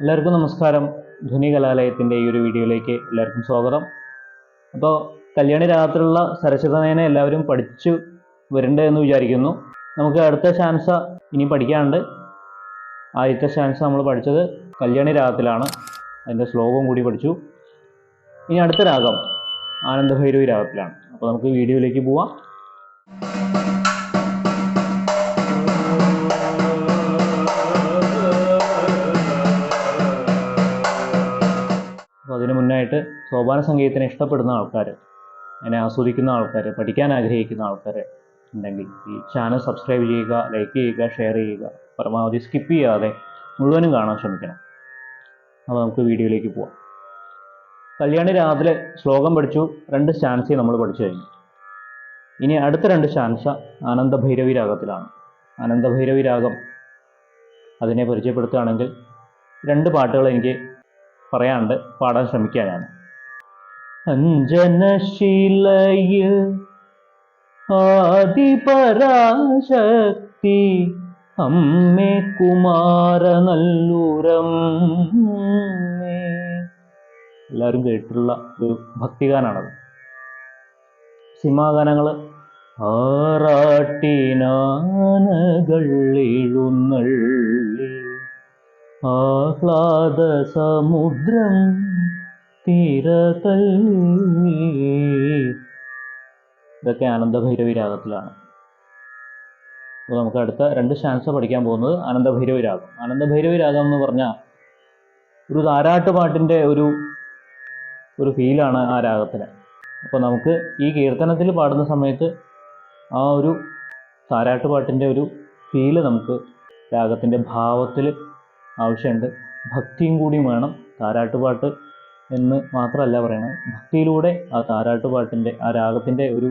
എല്ലാവർക്കും നമസ്കാരം. ധ്വനി കലാലയത്തിൻ്റെ ഈ ഒരു വീഡിയോയിലേക്ക് എല്ലാവർക്കും സ്വാഗതം. അപ്പോൾ കല്യാണി രാഗത്തിലുള്ള സരസ്വതനയനം എല്ലാവരും പഠിച്ചു വരണ്ടേ എന്ന് വിചാരിക്കുന്നു. നമുക്ക് അടുത്ത ഷാൻസ ഇനി പഠിക്കാനുണ്ട്. ആദ്യത്തെ ഷാൻസ നമ്മൾ പഠിച്ചത് കല്യാണി രാഗത്തിലാണ്, അതിൻ്റെ ശ്ലോകം കൂടി പഠിച്ചു. ഇനി അടുത്ത രാഗം ആനന്ദഭൈരവി രാഗത്തിലാണ്. അപ്പോൾ നമുക്ക് വീഡിയോയിലേക്ക് പോവാം. അപ്പോൾ അതിന് മുന്നായിട്ട് സോപാന സംഗീതത്തിനെ ഇഷ്ടപ്പെടുന്ന ആൾക്കാർ, അതിനെ ആസ്വദിക്കുന്ന ആൾക്കാർ, പഠിക്കാൻ ആഗ്രഹിക്കുന്ന ആൾക്കാർ ഉണ്ടെങ്കിൽ ഈ ചാനൽ സബ്സ്ക്രൈബ് ചെയ്യുക, ലൈക്ക് ചെയ്യുക, ഷെയർ ചെയ്യുക. പരമാവധി സ്കിപ്പ് ചെയ്യാതെ മുഴുവനും കാണാൻ ശ്രമിക്കണം. അപ്പോൾ നമുക്ക് വീഡിയോയിലേക്ക് പോവാം. കല്യാണി രാഗത്തിലെ ശ്ലോകം പഠിച്ചു, 2 സ്റ്റാൻസയും നമ്മൾ പഠിച്ചു കഴിഞ്ഞു. ഇനി അടുത്ത 2 സ്റ്റാൻസ ആനന്ദഭൈരവി രാഗത്തിലാണ്. ആനന്ദഭൈരവി രാഗം അതിനെ പരിചയപ്പെടുത്തുകയാണെങ്കിൽ 2 പാട്ടുകൾ എനിക്ക് പറയാണ്ട് പാടാൻ ശ്രമിക്കുക ഞാൻ. അഞ്ജനശിലയിൽ ആദിപരാശക്തി അമ്മേ കുമാരനല്ലൂരമ്മേ. എല്ലാവരും കേട്ടിട്ടുള്ള ഒരു ഭക്തിഗാനാണത്. സിനിമാഗാനങ്ങൾ ആറാട്ടിനാനകൾ എഴുന്നള്ളി ആഹ്ലാദ സമുദ്രം തീരതല്ലി, ഇതൊക്കെ ആനന്ദഭൈരവി രാഗത്തിലാണ്. അപ്പോൾ നമുക്ക് അടുത്ത 2 സ്റ്റാൻസ പഠിക്കാൻ പോകുന്നത് ആനന്ദഭൈരവി രാഗം. ആനന്ദഭൈരവി രാഗം എന്ന് പറഞ്ഞാൽ ഒരു താരാട്ടുപാട്ടിൻ്റെ ഒരു ഫീലാണ് ആ രാഗത്തിന്. അപ്പോൾ നമുക്ക് ഈ കീർത്തനത്തിൽ പാടുന്ന സമയത്ത് ആ ഒരു താരാട്ടുപാട്ടിൻ്റെ ഒരു ഫീല് നമുക്ക് രാഗത്തിൻ്റെ ഭാവത്തിൽ ആവശ്യമുണ്ട്. ഭക്തിയും കൂടി വേണം. താരാട്ടുപാട്ട് എന്ന് മാത്രമല്ല പറയണത്, ഭക്തിയിലൂടെ ആ താരാട്ടുപാട്ടിൻ്റെ ആ രാഗത്തിൻ്റെ ഒരു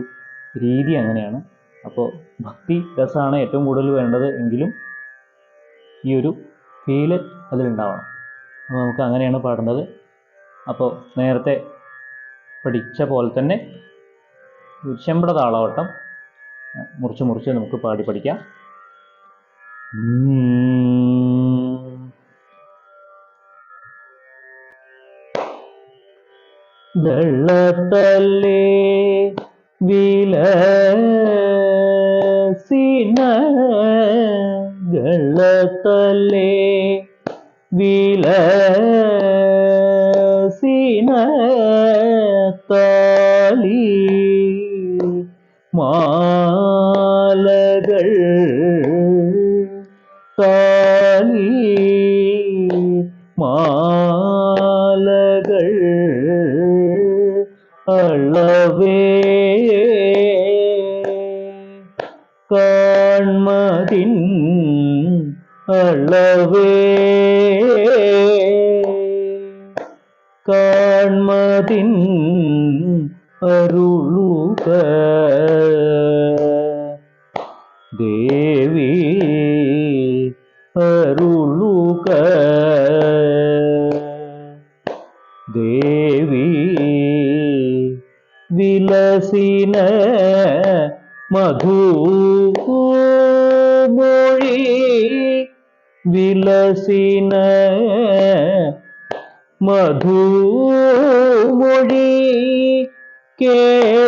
രീതി അങ്ങനെയാണ്. അപ്പോൾ ഭക്തി രസമാണ് ഏറ്റവും കൂടുതൽ വേണ്ടത്, എങ്കിലും ഈ ഒരു ഫീല് അതിലുണ്ടാവണം. അപ്പോൾ നമുക്ക് അങ്ങനെയാണ് പാടേണ്ടത്. അപ്പോൾ നേരത്തെ പഠിച്ച പോലെ തന്നെ ചെമ്പട താളവട്ടം മുറിച്ച് മുറിച്ച് നമുക്ക് പാടി പഠിക്കാം. വെള്ളത്തല്ലേ വിലസിന വെള്ളത്തല്ലേ വിലസിന താലി മാലകൾ താലി മാലകൾ അളവേ കാൺമതിൻ അളവേ കാൺമതിൻ അരുളുക ദേവി അരുളുക ദേവി വിലസിന മധുമൊഴി വിലസിന മധുമൊഴി കേൾക്കാകേണോ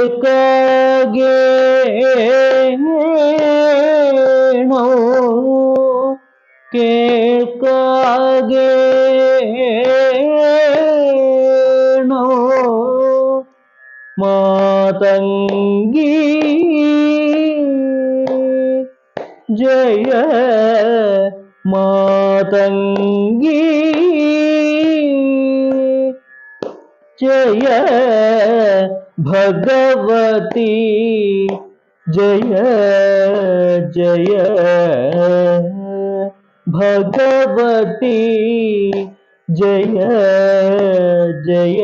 കേൾക്കാകേണോ മാതംഗി ജയ മാതംഗി ജയ ഭഗവതി ജയ ജയ ഭഗവതി ജയ ജയ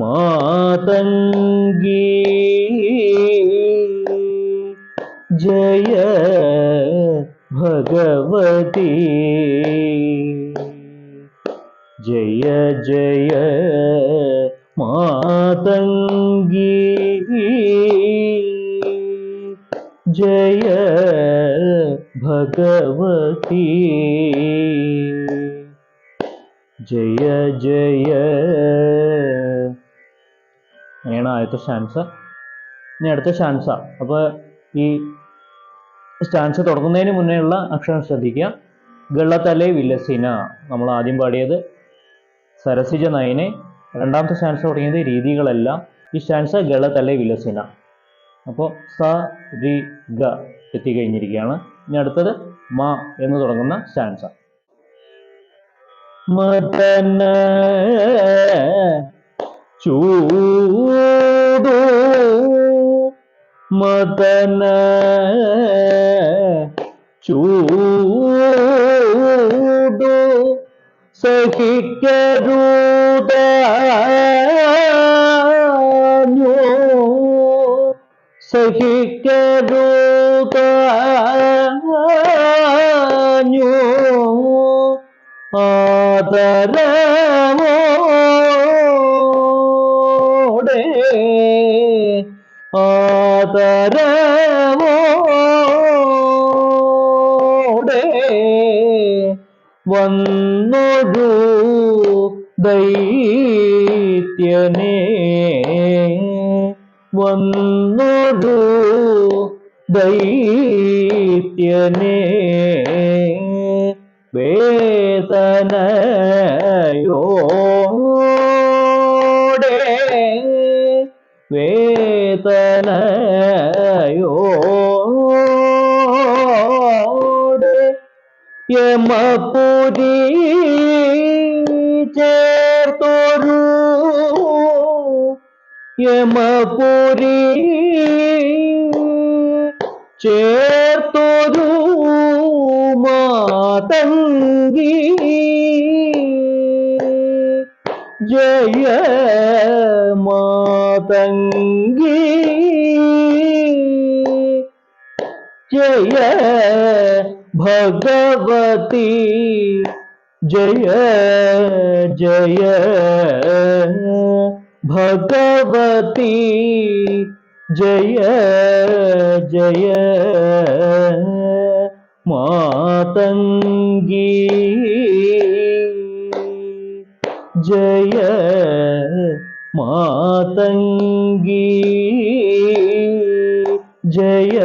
മാതംഗി ജയ ഭഗവതി ജയ ജയ മാതംഗി जय भगवती। ജയ ജയ. അങ്ങനെയാണ് ആദ്യത്തെ സ്റ്റാൻസ. ഇനി അടുത്ത സ്റ്റാൻസ. അപ്പോൾ ഈ സ്റ്റാൻസ തുടങ്ങുന്നതിന് മുന്നേ ഉള്ള അക്ഷരം ശ്രദ്ധിക്കുക. ഗളതലെ വിലസിന നമ്മൾ ആദ്യം പാടിയത് സരസിജ നയനെ. രണ്ടാമത്തെ സ്റ്റാൻസ തുടങ്ങിയത് രീതികളെല്ലാം. ഈ സ്റ്റാൻസ ഗളതലെ വിലസിന. അപ്പോൾ സ രി ഗ എത്തിക്കഴിഞ്ഞിരിക്കുകയാണ്. ഇനി അടുത്തത് മ എന്ന് തുടങ്ങുന്ന സ്റ്റാൻസ. മദന ചൂടു മദന ചൂടു സഹിക്കരുതാഞ്ഞു സഹിക്കരുതാഞ്ഞു ആദരവോടെ ആദരവോടെ വന്നൊരു ദൈത്യനേ വന്നൊരു ദൈത്യനേ വേദനയോടെ വേദനയോടെ യമപുരി ചേർത്തൊരു യമപുരി ചേർത്തൊരു മാതംഗി ജയ മാതംഗി ജയ ഭഗവതി ജയ ജയ ഭഗവതി ജയ ജയ മാതംഗി ജയ മാതംഗി ജയ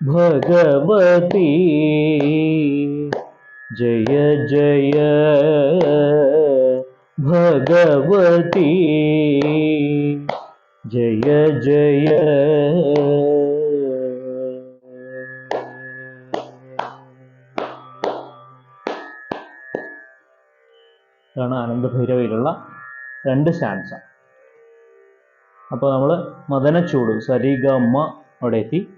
ഭഗവതി ജയ ജയ ഭഗവതി ജയ ജയ. ഇതാണ് ആനന്ദഭൈരവിയിലുള്ള രണ്ട് സ്റ്റാൻസ. അപ്പോൾ നമ്മൾ മദനച്ചൂട് സരിഗമ അവിടെ എത്തി.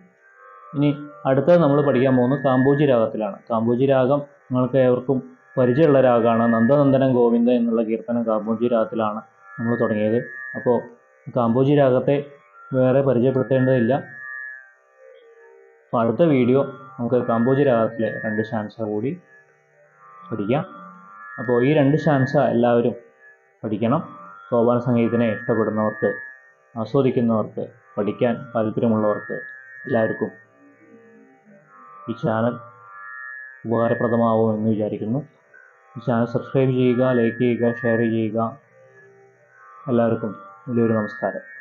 ഇനി അടുത്തത് നമ്മൾ പഠിക്കാൻ പോകുന്നത് കാമ്പോജി രാഗത്തിലാണ്. കാമ്പോജി രാഗം നിങ്ങൾക്ക് ഏവർക്കും പരിചയമുള്ള രാഗമാണ്. നന്ദനന്ദനം ഗോവിന്ദ എന്നുള്ള കീർത്തനം കാമ്പോജി രാഗത്തിലാണ് നമ്മൾ തുടങ്ങിയത്. അപ്പോൾ കാമ്പോജി രാഗത്തെ വേറെ പരിചയപ്പെടുത്തേണ്ടതില്ല. അപ്പോൾ അടുത്ത വീഡിയോ നമുക്ക് കാമ്പോജി രാഗത്തിലെ രണ്ട് സ്റ്റാൻസ കൂടി പഠിക്കാം. അപ്പോൾ ഈ രണ്ട് സ്റ്റാൻസ എല്ലാവരും പഠിക്കണം. സോപാന സംഗീതത്തിനെ ഇഷ്ടപ്പെടുന്നവർക്ക്, ആസ്വദിക്കുന്നവർക്ക്, പഠിക്കാൻ താല്പര്യമുള്ളവർക്ക് എല്ലാവർക്കും ഈ ചാനൽ ഉപകാരപ്രദമാവുമെന്ന് വിചാരിക്കുന്നു. ഈ ചാനൽ സബ്സ്ക്രൈബ് ചെയ്യുക, ലൈക്ക് ചെയ്യുക, ഷെയർ ചെയ്യുക. എല്ലാവർക്കും വലിയൊരു നമസ്കാരം.